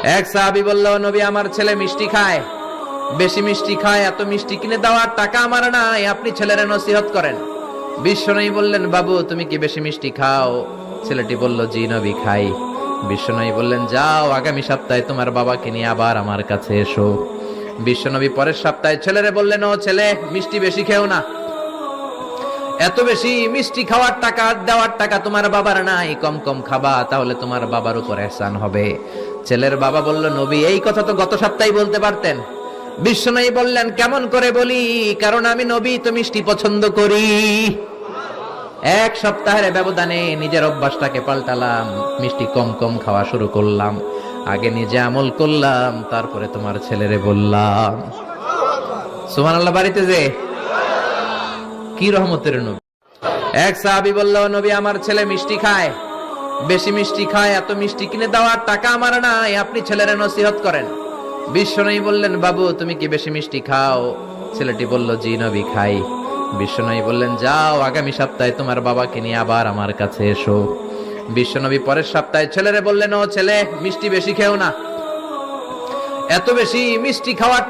এক সাহাবী বলল, নবী আমার ছেলে মিষ্টি খায়, বেশি মিষ্টি খায়, এত মিষ্টি কিনে দেওয়ার টাকা আমার নাই, আপনি ছেলের নসিহত করেন। বিশ্বনবী বললেন, বাবু তুমি কি বেশি মিষ্টি খাও? ছেলেটি বলল, জি নবী খাই। বিশ্বনবী বললেন, যাও আগামী সপ্তাহে তোমার বাবাকে নিয়ে আবার আমার কাছে এসো। বিশ্বনবী পরের সপ্তাহে ছেলেরে বললেন, ও ছেলে মিষ্টি বেশি খেও না, এত বেশি মিষ্টি খাওয়ার টাকা দেওয়ার টাকা তোমার বাবার নাই, কম কম খাবা, তাহলে তোমার বাবার উপর ihsan হবে। ছেলের বাবা বলল, নবী এই কথা তো গত সপ্তাহে বলতে পারতেন। বিশ্বনবী বললেন, কেমন করে বলি, কারণ আমি নবী তো মিষ্টি পছন্দ করি। এক সপ্তাহের ব্যবধানে নিজের অভ্যাসটাকে পাল্টালাম, মিষ্টি কম কম খাওয়া শুরু করলাম, আগে নিজে আমল করলাম, তারপরে তোমার ছেলেরে বললাম। সুবহানাল্লাহ। বাড়িতে যে কি রহমতের নবী। এক সাহাবী বলল, নবী আমার ছেলে মিষ্টি খায়, বেশি মিষ্টি খায়, এত মিষ্টি কিনে দেওয়ার টাকা আমার নাই, আপনি ছেলের নসিহত করেন। বিশ্বনবী বললেন, বাবু তুমি কি বেশি মিষ্টি খাও? ছেলেটি বলল, জি নবী খাই। বিশ্বনবী বললেন, যাও আগামী সপ্তাহে তোমার বাবাকে নিয়ে আবার আমার কাছে এসো। বিশ্বনবী পরের সপ্তাহে ছেলেরে বললেন, ও ছেলে মিষ্টি বেশি খেও না, এত বেশি মিষ্টি খাওয়ার